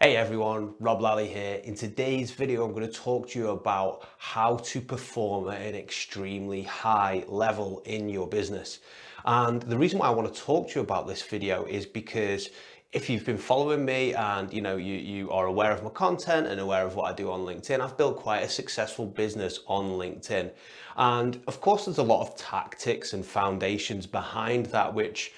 Hey everyone, Rob Lally here. In today's video, I'm going to talk to you about how to perform at an extremely high level in your business. And the reason why I want to talk to you about this video is because if you've been following me and you are aware of my content and aware of what I do on LinkedIn, I've built quite a successful business on LinkedIn. And of course, there's a lot of tactics and foundations behind that, which,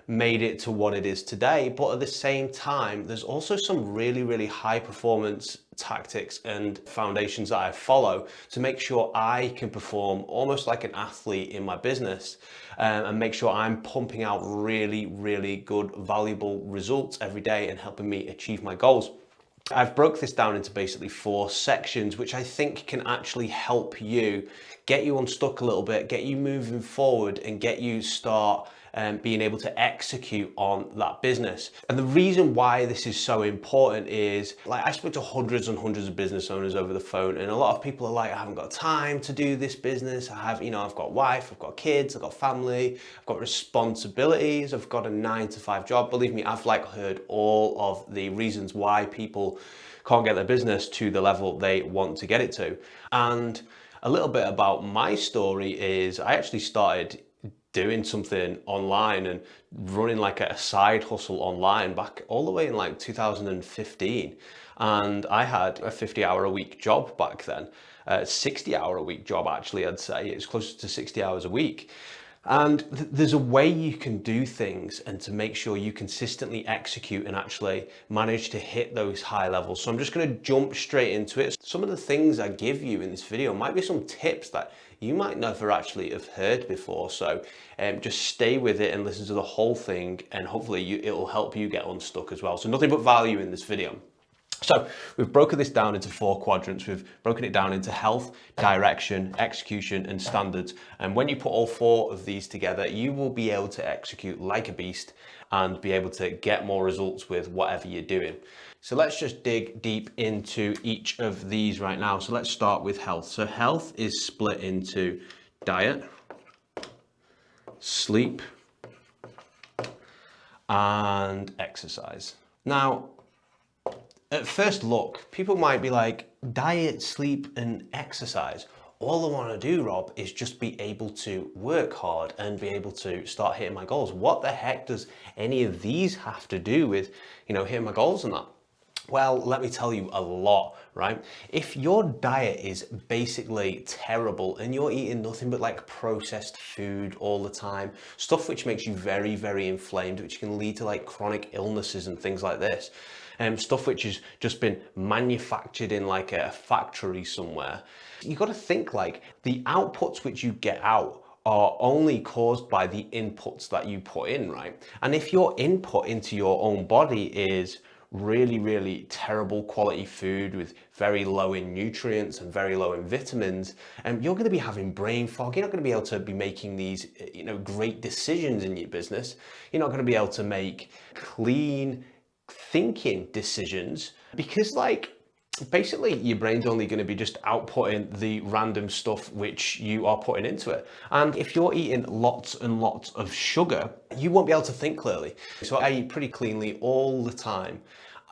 made it to what it is today. But at the same time, there's also some really, really high performance tactics and foundations that I follow to make sure I can perform almost like an athlete in my business, and make sure I'm pumping out really, really good, valuable results every day and helping me achieve my goals. I've broke this down into basically 4 sections, which I think can actually help you get you unstuck a little bit, get you moving forward, and get you start being able to execute on that business. And the reason why this is so important is, like, I spoke to hundreds and hundreds of business owners over the phone, and a lot of people are like, I haven't got time to do this business. I've got a wife, I've got kids, I've got family, I've got responsibilities, I've got a 9-to-5 job. Believe me, I've heard all of the reasons why people can't get their business to the level they want to get it to. And a little bit about my story is I actually started doing something online and running like a side hustle online back all the way in 2015. And I had a 50-hour-a-week job back then, 60-hour-a-week job actually, I'd say. It's closer to 60 hours a week. And there's a way you can do things and to make sure you consistently execute and actually manage to hit those high levels. So I'm just going to jump straight into it. Some of the things I give you in this video might be some tips that you might never actually have heard before. So just stay with it and listen to the whole thing, and hopefully it'll help you get unstuck as well. So nothing but value in this video. So we've broken this down into 4 quadrants. We've broken it down into health, direction, execution, and standards. And when you put all 4 of these together, you will be able to execute like a beast and be able to get more results with whatever you're doing. So let's just dig deep into each of these right now. So let's start with health. So health is split into diet, sleep, and exercise. Now, at first look, people might be like, diet, sleep, and exercise. All I want to do, Rob, is just be able to work hard and be able to start hitting my goals. What the heck does any of these have to do with, hitting my goals and that? Well, let me tell you, a lot, right? If your diet is basically terrible and you're eating nothing but processed food all the time, stuff which makes you very, very inflamed, which can lead to chronic illnesses and things like this, stuff which has just been manufactured in a factory somewhere, you got to think the outputs which you get out are only caused by the inputs that you put in, right? And if your input into your own body is really, really terrible quality food with very low in nutrients and very low in vitamins, and you're going to be having brain fog. You're not going to be able to be making these, great decisions in your business. You're not going to be able to make clean thinking decisions because basically your brain's only going to be just outputting the random stuff which you are putting into it. And if you're eating lots and lots of sugar, you won't be able to think clearly. So I eat pretty cleanly all the time.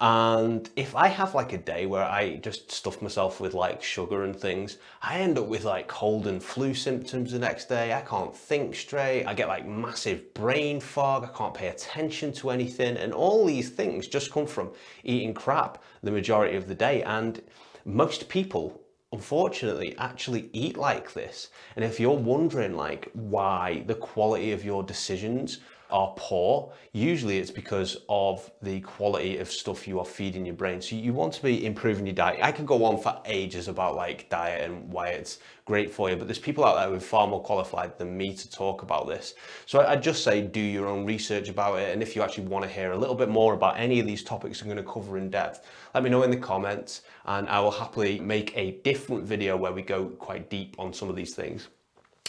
And if I have a day where I just stuff myself with sugar and things, I end up with cold and flu symptoms the next day. I can't think straight. I get massive brain fog. I can't pay attention to anything. And all these things just come from eating crap the majority of the day. And most people, unfortunately, actually eat like this. And if you're wondering why the quality of your decisions are poor, usually it's because of the quality of stuff you are feeding your brain. So you want to be improving your diet. I could go on for ages about diet and why it's great for you, but there's people out there who are far more qualified than me to talk about this. So I'd just say do your own research about it. And if you actually want to hear a little bit more about any of these topics I'm going to cover in depth, let me know in the comments and I will happily make a different video where we go quite deep on some of these things.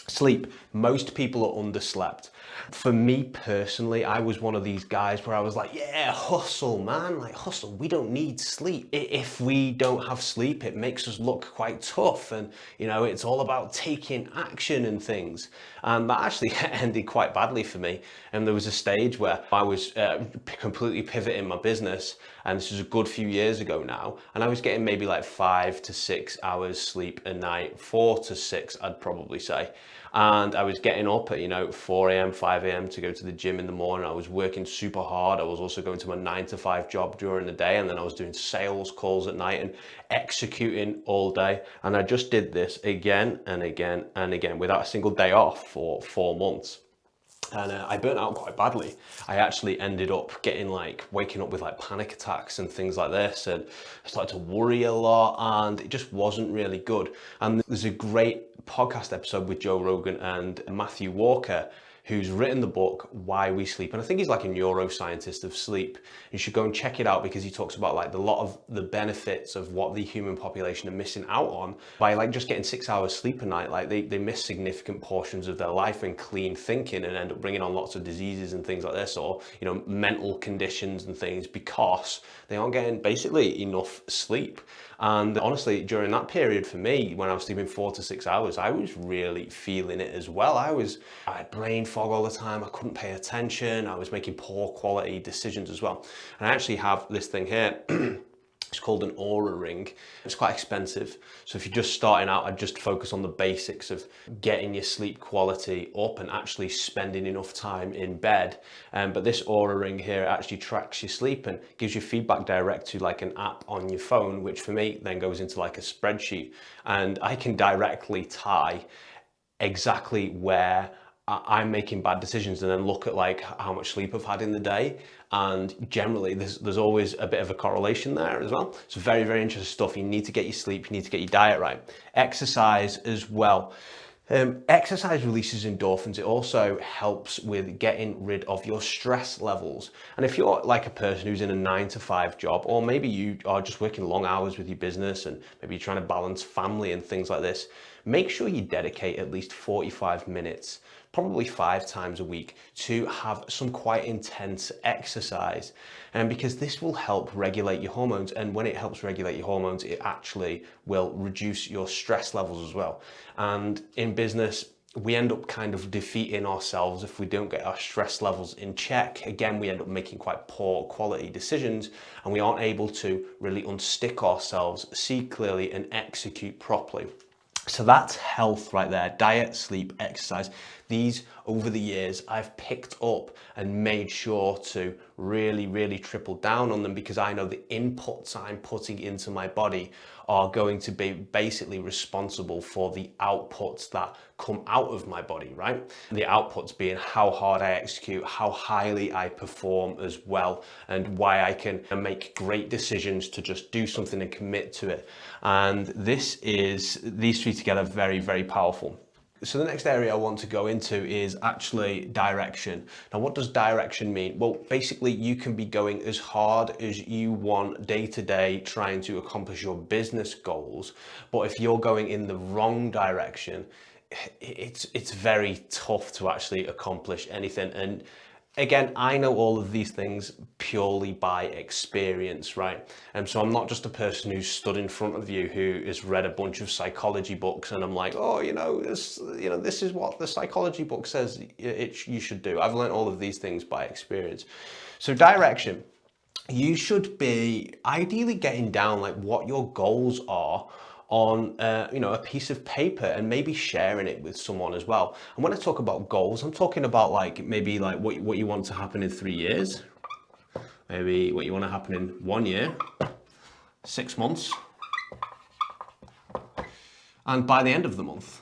Sleep. Most people are underslept. For me personally, I was one of these guys where I was like, yeah, hustle, man, hustle. We don't need sleep. If we don't have sleep, it makes us look quite tough. And, it's all about taking action and things. And that actually ended quite badly for me. And there was a stage where I was completely pivoting my business and this is a good few years ago now, and I was getting maybe like 5 to 6 hours sleep a night, 4 to 6 I'd probably say. And I was getting up at, 4 a.m, 5 a.m to go to the gym in the morning. I was working super hard. I was also going to my 9 to 5 job during the day, and then I was doing sales calls at night and executing all day. And I just did this again and again and again without a single day off for 4 months. And I burnt out quite badly. I actually ended up getting waking up with panic attacks and things like this, and I started to worry a lot, and it just wasn't really good. And there's a great podcast episode with Joe Rogan and Matthew Walker, who's written the book Why We Sleep, and I think he's like a neuroscientist of sleep. You should go and check it out, because he talks about a lot of the benefits of what the human population are missing out on by just getting 6 hours sleep a night. They miss significant portions of their life and clean thinking, and end up bringing on lots of diseases and things like this, or mental conditions and things, because they aren't getting basically enough sleep. And honestly, during that period for me, when I was sleeping 4 to 6 hours, I was really feeling it as well. I had brain fog all the time. I couldn't pay attention. I was making poor quality decisions as well. And I actually have this thing here. It's called an Aura ring. It's quite expensive. So if you're just starting out, I'd just focus on the basics of getting your sleep quality up and actually spending enough time in bed. But this Aura ring here actually tracks your sleep and gives you feedback direct to an app on your phone, which for me then goes into a spreadsheet. And I can directly tie exactly where I'm making bad decisions, and then look at how much sleep I've had in the day. And generally there's always a bit of a correlation there as well. It's very, very interesting stuff. You need to get your sleep, you need to get your diet right. Exercise as well. Exercise releases endorphins. It also helps with getting rid of your stress levels. And if you're a person who's in a 9 to 5 job, or maybe you are just working long hours with your business, and maybe you're trying to balance family and things like this, make sure you dedicate at least 45 minutes, probably 5 times a week, to have some quite intense exercise. And because this will help regulate your hormones, and when it helps regulate your hormones, it actually will reduce your stress levels as well. And in business, we end up kind of defeating ourselves if we don't get our stress levels in check. Again, we end up making quite poor quality decisions, and we aren't able to really unstick ourselves, see clearly, and execute properly. So that's health right there: diet, sleep, exercise. These, over the years, I've picked up and made sure to really, really triple down on them, because I know the inputs I'm putting into my body are going to be basically responsible for the outputs that come out of my body, right? The outputs being how hard I execute, how highly I perform as well, and why I can make great decisions to just do something and commit to it. And these three together, very, very powerful. So the next area I want to go into is actually direction. Now, what does direction mean? Well, basically you can be going as hard as you want day to day trying to accomplish your business goals, but if you're going in the wrong direction, it's very tough to actually accomplish anything. And again, I know all of these things purely by experience, right? And so I'm not just a person who's stood in front of you who has read a bunch of psychology books and I'm like, oh, this is what the psychology book says you should do. I've learned all of these things by experience. So direction, you should be ideally getting down what your goals are on a piece of paper, and maybe sharing it with someone as well. And when I talk about goals, I'm talking about maybe what you want to happen in 3 years, maybe what you want to happen in 1 year, 6 months, and by the end of the month.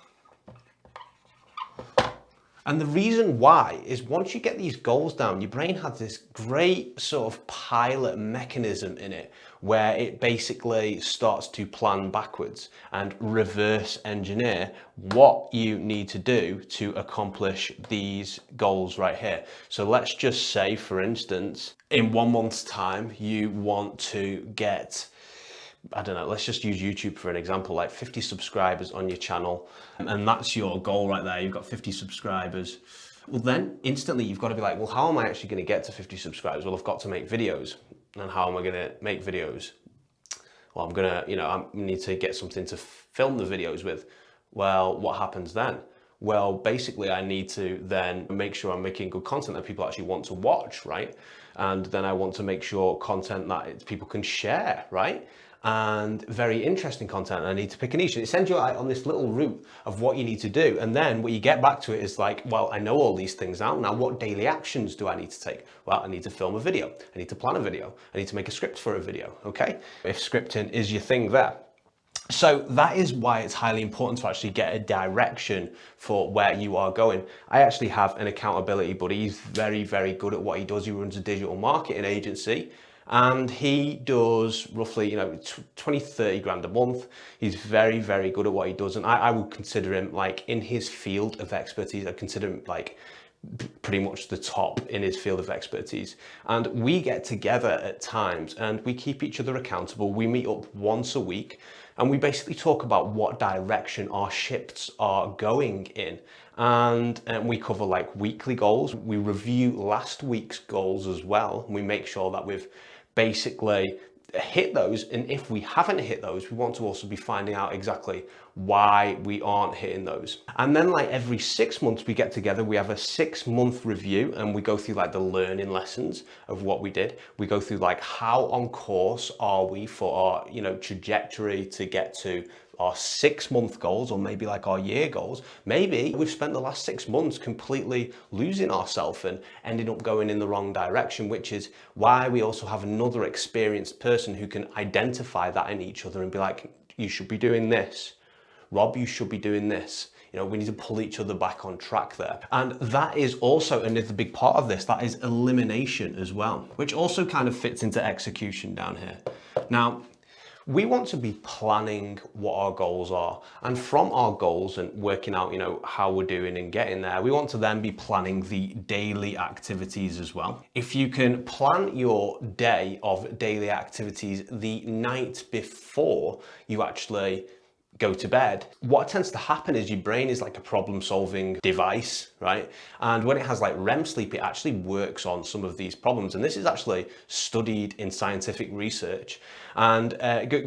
And the reason why is, once you get these goals down, your brain has this great sort of pilot mechanism in it, where it basically starts to plan backwards and reverse engineer what you need to do to accomplish these goals right here. So let's just say, for instance, in 1 month's time, you want to get, I don't know, let's just use YouTube for an example, 50 subscribers on your channel, and that's your goal right there. You've got 50 subscribers. Well, then instantly you've got to be well, how am I actually going to get to 50 subscribers? Well, I've got to make videos. And how am I going to make videos? Well, I need to get something to film the videos with. Well, what happens then? well, basically I need to then make sure I'm making good content that people actually want to watch, right? And then I want to make sure content that people can share, right? And very interesting content. I need to pick a niche. And it sends you out on this little route of what you need to do. And then what you get back to it is like, well, I know all these things now. Now, what daily actions do I need to take? Well, I need to film a video. I need to plan a video. I need to make a script for a video, okay? If scripting is your thing there. So that is why it's highly important to actually get a direction for where you are going. I actually have an accountability buddy. He's very, very good at what he does. He runs a digital marketing agency and he does roughly, 20, 30 grand a month. He's very, very good at what he does. And I would consider him like in his field of expertise. I consider him like pretty much the top in his field of expertise. And we get together at times and we keep each other accountable. We meet up once a week and we basically talk about what direction our ships are going in. And we cover like weekly goals. We review last week's goals as well. And we make sure that we've basically hit those, and if we haven't hit those, we want to also be finding out exactly why we aren't hitting those. And then like every 6 months we get together, we have a 6-month review and we go through like the learning lessons of what we did. We go through like how on course are we for our trajectory to get to our 6-month goals, or maybe like our year goals. Maybe we've spent the last 6 months completely losing ourselves and ending up going in the wrong direction, which is why we also have another experienced person who can identify that in each other and be like, you should be doing this. Rob, you should be doing this. We need to pull each other back on track there. And that is also another big part of this, that is elimination as well, which also kind of fits into execution down here. Now, we want to be planning what our goals are. And from our goals and working out, how we're doing and getting there, we want to then be planning the daily activities as well. If you can plan your day of daily activities the night before you actually go to bed, what tends to happen is your brain is like a problem-solving device, right? And when it has like REM sleep, it actually works on some of these problems. And this is actually studied in scientific research. And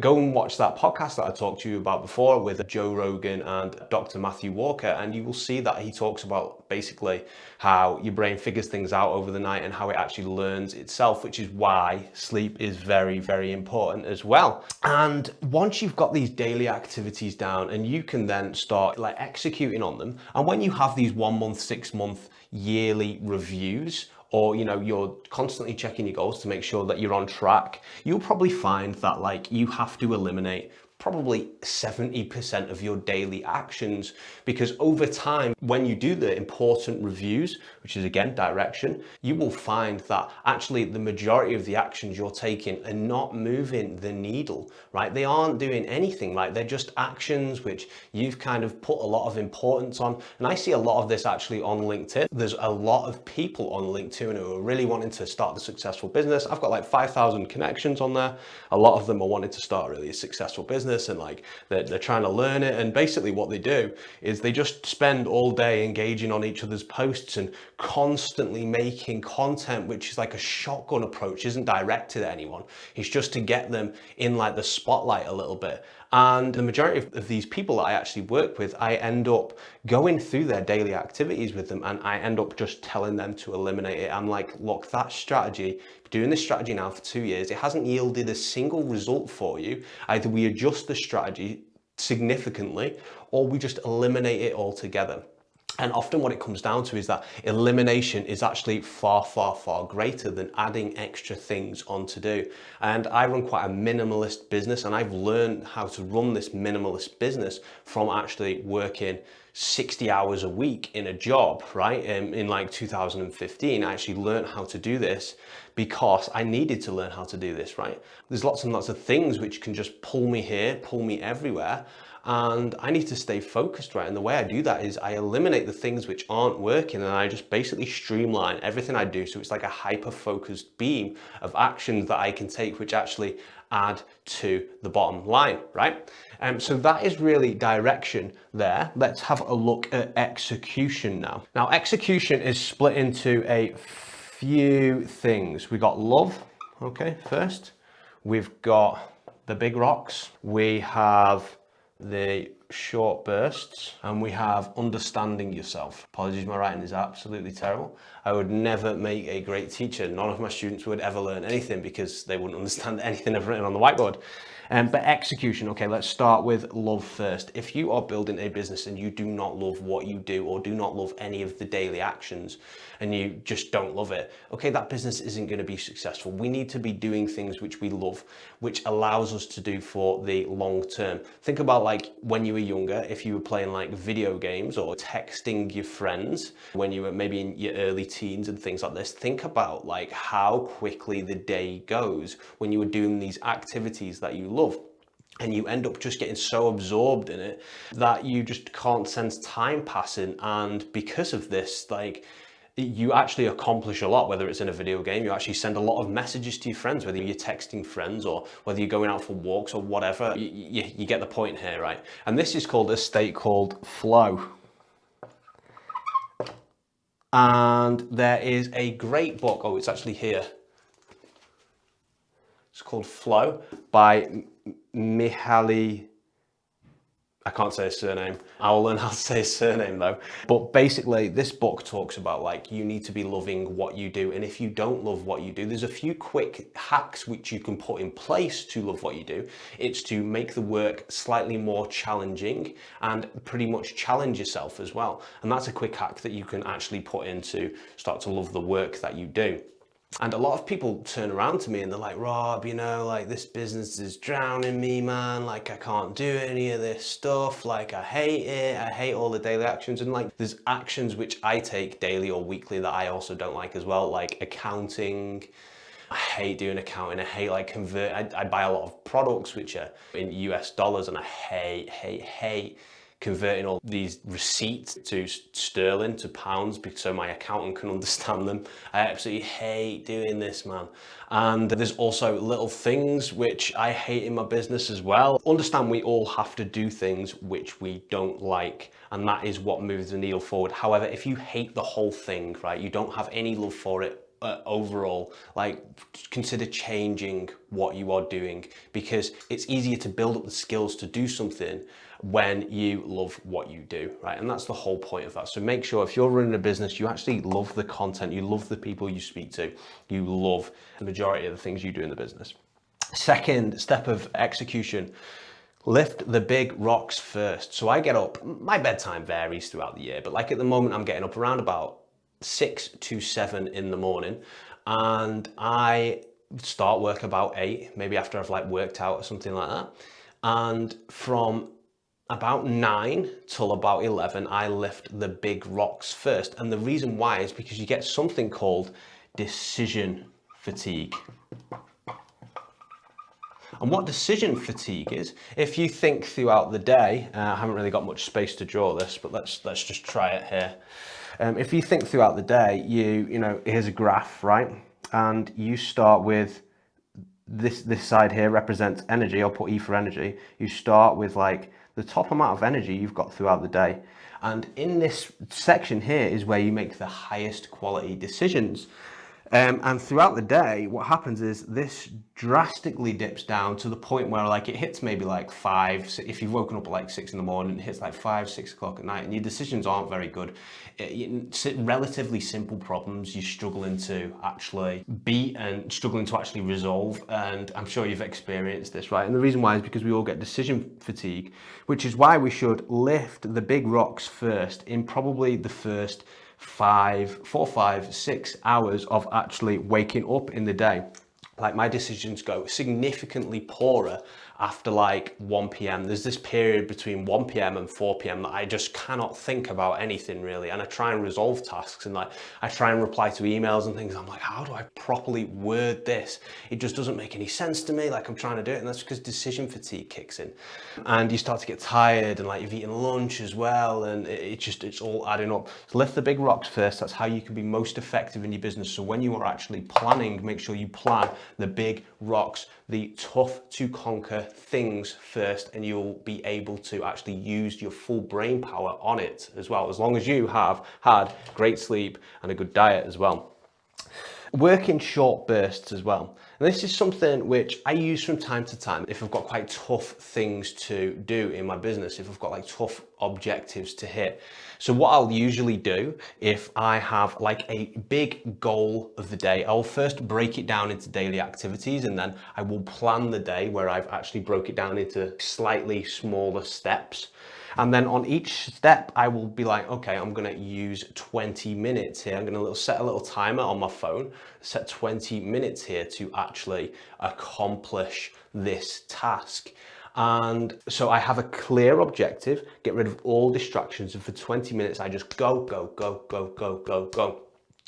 go and watch that podcast that I talked to you about before with Joe Rogan and Dr. Matthew Walker, and you will see that he talks about basically how your brain figures things out over the night and how it actually learns itself, which is why sleep is very, very important as well. And once you've got these daily activities down and you can then start like executing on them, and when you have these 1 month, 6 month, yearly reviews, or you're constantly checking your goals to make sure that you're on track, you'll probably find that like you have to eliminate probably 70% of your daily actions, because over time, when you do the important reviews, which is again direction, you will find that actually the majority of the actions you're taking are not moving the needle, right? They aren't doing anything, like they're just actions which you've kind of put a lot of importance on. And I see a lot of this actually on LinkedIn. There's a lot of people on LinkedIn who are really wanting to start a successful business. I've got like 5,000 connections on there. A lot of them are wanting to start really a successful business, and like they're trying to learn it. And basically what they do is they just spend all day engaging on each other's posts and constantly making content, which is like a shotgun approach, isn't directed at anyone. It's just to get them in like the spotlight a little bit. And the majority of these people that I actually work with, I end up going through their daily activities with them, and I end up just telling them to eliminate it. I'm like, look, that strategy, doing this strategy now for 2 years, it hasn't yielded a single result for you. Either we adjust the strategy significantly or we just eliminate it altogether. And often what it comes down to is that elimination is actually far, far, far greater than adding extra things on to do. And I run quite a minimalist business, and I've learned how to run this minimalist business from actually working 60 hours a week in a job, right? In like 2015, I actually learned how to do this because I needed to learn how to do this, right? There's lots and lots of things which can just pull me here, pull me everywhere. And I need to stay focused, right? And the way I do that is I eliminate the things which aren't working, and I just basically streamline everything I do. So it's like a hyper-focused beam of actions that I can take, which actually add to the bottom line, right? So that is really direction there. Let's have a look at execution now. Now, execution is split into a few things. We got love, okay, first. We've got the big rocks. We have the short bursts, and we have understanding yourself. Apologies, my writing is absolutely terrible. I would never make a great teacher. None of my students would ever learn anything because they wouldn't understand anything I've written on the whiteboard. But execution, okay, let's start with love first. If you are building a business and you do not love what you do or do not love any of the daily actions and you just don't love it, okay, that business isn't going to be successful. We need to be doing things which we love, which allows us to do for the long term. Think about like when you were younger, if you were playing like video games or texting your friends when you were maybe in your early teens and things like this. Think about like how quickly the day goes when you were doing these activities that you love, and you end up just getting so absorbed in it that you just can't sense time passing. And because of this, like, you actually accomplish a lot, whether it's in a video game, you actually send a lot of messages to your friends, whether you're texting friends or whether you're going out for walks or whatever, you get the point here, right? And this is called a state called flow. And there is a great book, oh, it's actually here. It's called Flow by Mihaly. I can't say his surname. I'll learn how to say his surname though. But basically this book talks about like you need to be loving what you do. And if you don't love what you do, there's a few quick hacks which you can put in place to love what you do. It's to make the work slightly more challenging and pretty much challenge yourself as well. And that's a quick hack that you can actually put in to start to love the work that you do. And a lot of people turn around to me and they're like, Rob, you know, like this business is drowning me, man. Like I can't do any of this stuff. Like I hate it. I hate all the daily actions. And like there's actions which I take daily or weekly that I also don't like as well. Like accounting. I hate doing accounting. I hate like I buy a lot of products which are in US dollars and I hate converting all these receipts to sterling, to pounds, so my accountant can understand them. I absolutely hate doing this, man. And there's also little things which I hate in my business as well. Understand we all have to do things which we don't like, and that is what moves the needle forward. However, if you hate the whole thing, right, you don't have any love for it, overall, like consider changing what you are doing, because it's easier to build up the skills to do something when you love what you do, right? And that's the whole point of that. So make sure if you're running a business, you actually love the content, you love the people you speak to, you love the majority of the things you do in the business. Second step of execution, lift the big rocks first. So I get up, my bedtime varies throughout the year, but like at the moment I'm getting up around about 6 to 7 in the morning, and I start work about 8, maybe after I've like worked out or something like that. And from about 9 till about 11, I lift the big rocks first. And the reason why is because you get something called decision fatigue. And what decision fatigue is, if you think throughout the day, I haven't really got much space to draw this, but let's just try it here. If you think throughout the day, you know, here's a graph, right? And you start with this side here represents energy. I'll put E for energy. You start with like the top amount of energy you've got throughout the day. And in this section here is where you make the highest quality decisions. And throughout the day, what happens is this drastically dips down to the point where like it hits maybe like 5, if you've woken up at like 6 in the morning, it hits like 5, 6 o'clock at night, and your decisions aren't very good. Relatively simple problems you're struggling to actually beat and struggling to actually resolve. And I'm sure you've experienced this, right? And the reason why is because we all get decision fatigue, which is why we should lift the big rocks first in probably the first 4, 5, 6 hours of actually waking up in the day. Like my decisions go significantly poorer after like 1 p.m. There's this period between 1 p.m. and 4 p.m. that I just cannot think about anything really. And I try and resolve tasks, and like I try and reply to emails and things. I'm like, how do I properly word this? It just doesn't make any sense to me. Like I'm trying to do it, and that's because decision fatigue kicks in. And you start to get tired, and like you've eaten lunch as well, and it's all adding up. So lift the big rocks first. That's how you can be most effective in your business. So when you are actually planning, make sure you plan the big rocks, the tough to conquer things first, and you'll be able to actually use your full brain power on it as well, as long as you have had great sleep and a good diet as well. Work in short bursts as well. And this is something which I use from time to time if I've got quite tough things to do in my business, if I've got like tough objectives to hit. So what I'll usually do if I have like a big goal of the day, I'll first break it down into daily activities, and then I will plan the day where I've actually broke it down into slightly smaller steps. And then on each step, I will be like, okay, I'm gonna use 20 minutes here. I'm gonna set a little timer on my phone, set 20 minutes here to actually accomplish this task. And so I have a clear objective, get rid of all distractions, and for 20 minutes, I just go, go, go, go, go, go, go.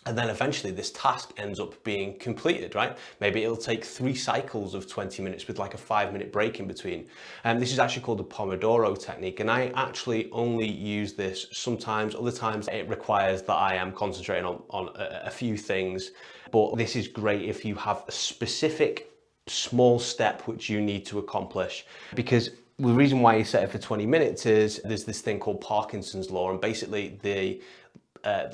And then eventually this task ends up being completed, right? Maybe it'll take 3 cycles of 20 minutes with like a 5-minute break in between. And this is actually called the Pomodoro technique. And I actually only use this sometimes, other times it requires that I am concentrating on a few things. But this is great if you have a specific small step which you need to accomplish, because the reason why you set it for 20 minutes is there's this thing called Parkinson's law, and basically the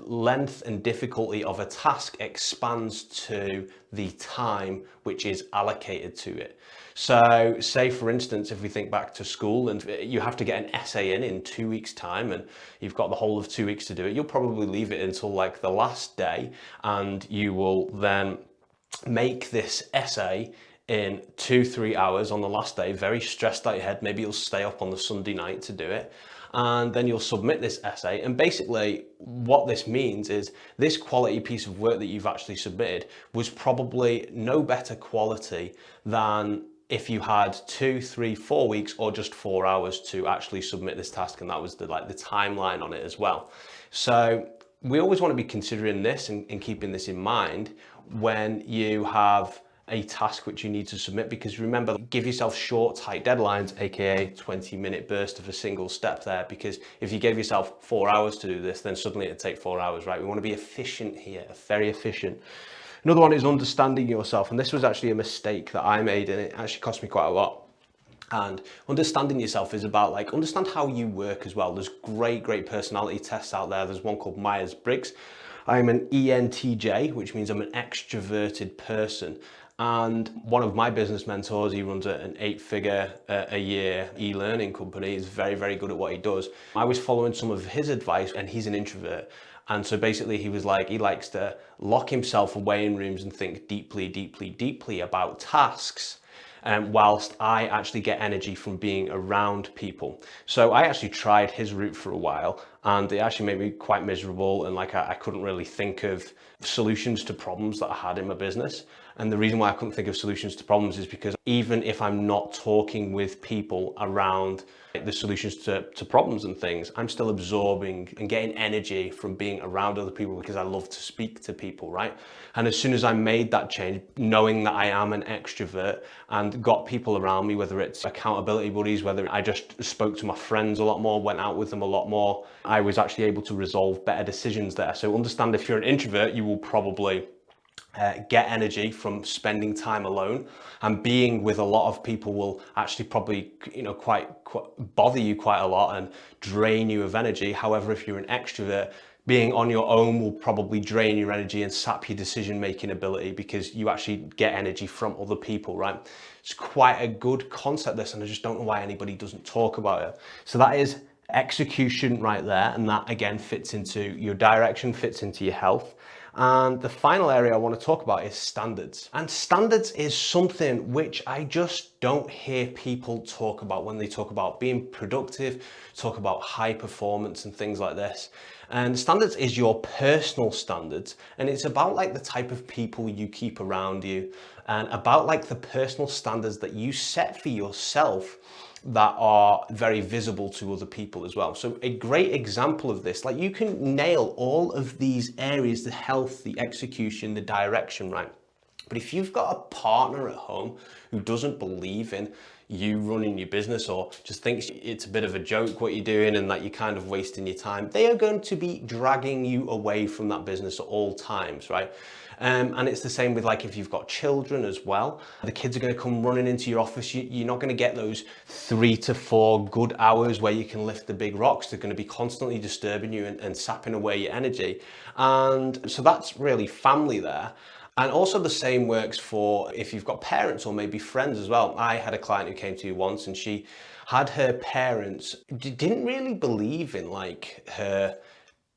length and difficulty of a task expands to the time which is allocated to it. So say for instance, if we think back to school and you have to get an essay in 2 weeks time, and you've got the whole of 2 weeks to do it, you'll probably leave it until like the last day, and you will then make this essay in 2-3 hours on the last day, very stressed out your head. Maybe you'll stay up on the Sunday night to do it, and then you'll submit this essay. And basically what this means is this quality piece of work that you've actually submitted was probably no better quality than if you had 2, 3, 4 weeks or just 4 hours to actually submit this task, and that was the timeline on it as well. So we always want to be considering this and keeping this in mind when you have a task which you need to submit, because remember, give yourself short, tight deadlines, aka 20-minute burst of a single step there, because if you gave yourself 4 hours to do this, then suddenly it'd take 4 hours, right? We want to be efficient here, very efficient. Another one is understanding yourself, and this was actually a mistake that I made, and it actually cost me quite a lot. And understanding yourself is about like, understand how you work as well. There's great personality tests out there. There's one called Myers-Briggs. I'm an ENTJ, which means I'm an extroverted person. And one of my business mentors, he runs an 8-figure a year e-learning company. He's very good at what he does. I was following some of his advice, and he's an introvert. And so basically he was like, he likes to lock himself away in rooms and think deeply about tasks. Whilst I actually get energy from being around people. So I actually tried his route for a while, and it actually made me quite miserable, and like I couldn't really think of solutions to problems that I had in my business. And the reason why I couldn't think of solutions to problems is because even if I'm not talking with people around the solutions to problems and things, I'm still absorbing and getting energy from being around other people, because I love to speak to people, right? And as soon as I made that change, knowing that I am an extrovert and got people around me, whether it's accountability buddies, whether I just spoke to my friends a lot more, went out with them a lot more, I was actually able to resolve better decisions there. So understand, if you're an introvert, you will probably get energy from spending time alone, and being with a lot of people will actually probably, quite bother you quite a lot and drain you of energy. However, if you're an extrovert, being on your own will probably drain your energy and sap your decision-making ability, because you actually get energy from other people, right? It's quite a good concept, this, and I just don't know why anybody doesn't talk about it. So that is execution right there, and that again fits into your direction, fits into your health. And the final area I want to talk about is standards. And standards is something which I just don't hear people talk about when they talk about being productive, talk about high performance and things like this. And standards is your personal standards, and it's about like the type of people you keep around you, and about like the personal standards that you set for yourself that are very visible to other people as well. So a great example of this, like you can nail all of these areas, the health, the execution, the direction, right? But if you've got a partner at home who doesn't believe in you running your business, or just thinks it's a bit of a joke what you're doing and that you're kind of wasting your time, they are going to be dragging you away from that business at all times, right? And it's the same with like if you've got children as well. The kids are going to come running into your office. You're not going to get those 3 to 4 good hours where you can lift the big rocks. They're going to be constantly disturbing you and sapping away your energy. And so that's really family there. And also the same works for if you've got parents or maybe friends as well. I had a client who came to you once and she had her parents didn't really believe in like her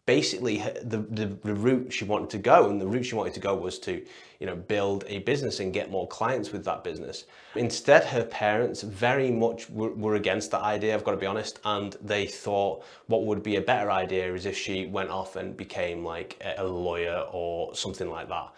basically the route she wanted to go, and the route she wanted to go was to, you know, build a business and get more clients with that business. Instead, her parents very much were against that idea, I've got to be honest, and they thought what would be a better idea is if she went off and became like a lawyer or something like that.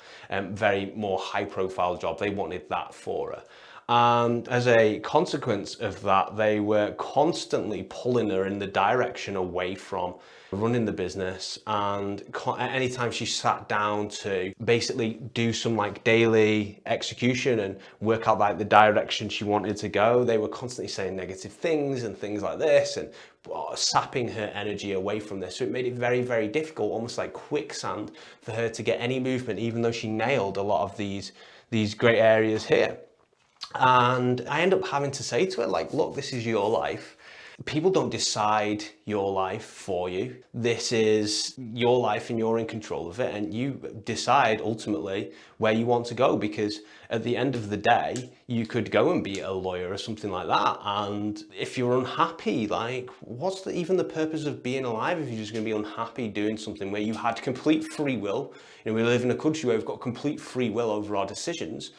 Very more high profile job. They wanted that for her. And as a consequence of that, they were constantly pulling her in the direction away from running the business. And anytime she sat down to basically do some like daily execution and work out like the direction she wanted to go, they were constantly saying negative things and things like this and sapping her energy away from this. So it made it very, very difficult, almost like quicksand, for her to get any movement, even though she nailed a lot of these great areas here. And I end up having to say to her, like, look, this is your life. People don't decide your life for you. This is your life and you're in control of it. And you decide ultimately where you want to go, because at the end of the day, you could go and be a lawyer or something like that. And if you're unhappy, like, what's even the purpose of being alive if you're just going to be unhappy doing something where you had complete free will? You know, we live in a country where we've got complete free will over our decisions.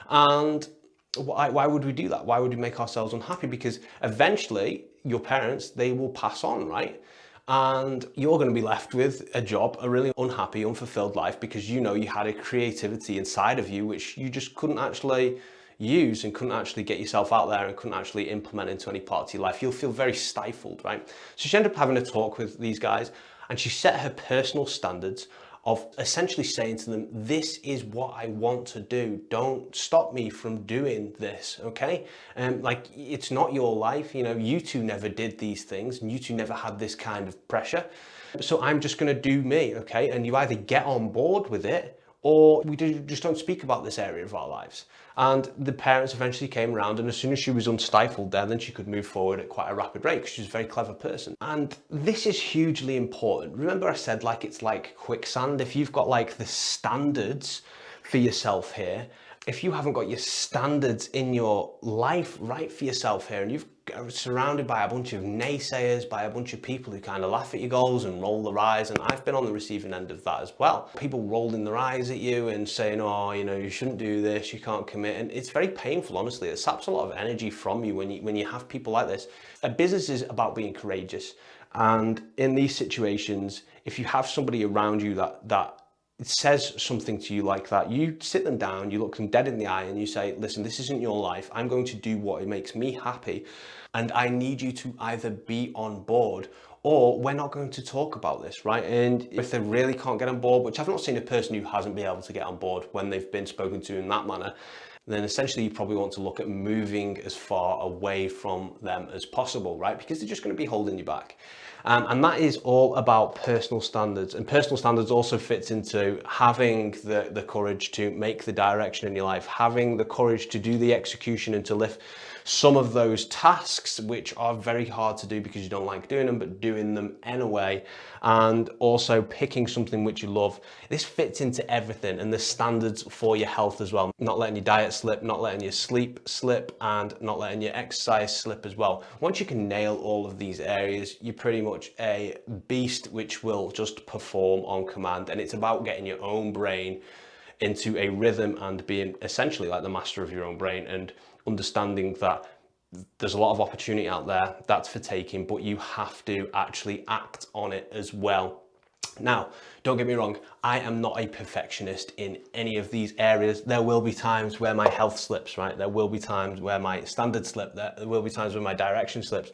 And why would we do that? Why would we make ourselves unhappy? Because eventually your parents, they will pass on, right? And you're going to be left with a job, a really unhappy, unfulfilled life, because you know you had a creativity inside of you which you just couldn't actually use and couldn't actually get yourself out there and couldn't actually implement into any part of your life. You'll feel very stifled, right? So she ended up having a talk with these guys, and she set her personal standards of essentially saying to them, this is what I want to do. Don't stop me from doing this, okay? Like, it's not your life. You know, you two never did these things and you two never had this kind of pressure. So I'm just gonna do me, okay? And you either get on board with it or we just don't speak about this area of our lives. And the parents eventually came around, and as soon as she was unstifled there, then she could move forward at quite a rapid rate because she's a very clever person. And this is hugely important. Remember I said, like, it's like quicksand. If you've got like the standards for yourself here, if you haven't got your standards in your life right for yourself here, and you've surrounded by a bunch of naysayers, by a bunch of people who kind of laugh at your goals and roll their eyes, and I've been on the receiving end of that as well. People rolling their eyes at you and saying, oh, you know, you shouldn't do this, you can't commit, and it's very painful, honestly. It saps a lot of energy from you when you have people like this. A business is about being courageous, and in these situations, if you have somebody around you that it says something to you like that, you sit them down, you look them dead in the eye and you say, listen, this isn't your life. I'm going to do what makes me happy. And I need you to either be on board or we're not going to talk about this, right? And if they really can't get on board, which I've not seen a person who hasn't been able to get on board when they've been spoken to in that manner, then essentially you probably want to look at moving as far away from them as possible, right? Because they're just going to be holding you back. And that is all about personal standards. And personal standards also fits into having the courage to make the direction in your life, having the courage to do the execution and to lift some of those tasks which are very hard to do because you don't like doing them, but doing them anyway, and also picking something which you love. This fits into everything, and the standards for your health as well. Not letting your diet slip, not letting your sleep slip, and not letting your exercise slip as well. Once you can nail all of these areas, you're pretty much a beast which will just perform on command. And it's about getting your own brain into a rhythm and being essentially like the master of your own brain, and understanding that there's a lot of opportunity out there that's for taking, but you have to actually act on it as well. Now, don't get me wrong, I am not a perfectionist in any of these areas. There will be times where my health slips, right? There will be times where my standards slip. There will be times where my direction slips.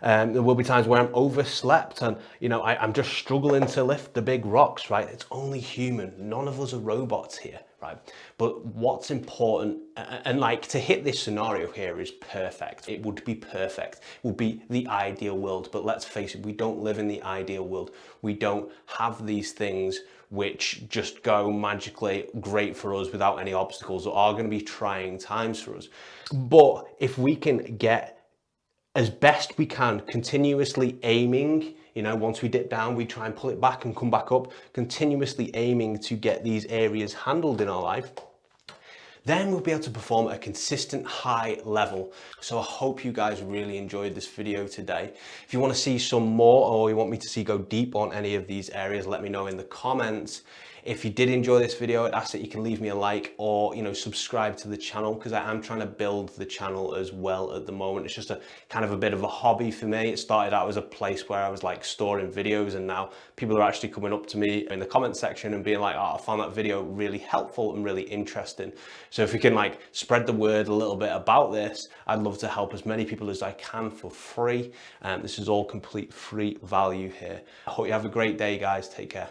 There will be times where I'm overslept and, you know, I'm just struggling to lift the big rocks, right? It's only human. None of us are robots here, right? But what's important, and like to hit this scenario here is perfect. It would be perfect. It would be the ideal world. But let's face it, we don't live in the ideal world. We don't have these things which just go magically great for us without any obstacles. There are going to be trying times for us. But if we can get as best we can, continuously aiming. You know, once we dip down, we try and pull it back and come back up, continuously aiming to get these areas handled in our life. Then we'll be able to perform at a consistent high level. So I hope you guys really enjoyed this video today. If you want to see some more, or you want me to go deep on any of these areas, let me know in the comments. If you did enjoy this video, I'd ask that you can leave me a like, or, you know, subscribe to the channel, because I am trying to build the channel as well at the moment. It's just a kind of a bit of a hobby for me. It started out as a place where I was like storing videos, and now people are actually coming up to me in the comment section and being like, oh, I found that video really helpful and really interesting. So if we can like spread the word a little bit about this, I'd love to help as many people as I can for free. This is all complete free value here. I hope you have a great day, guys. Take care.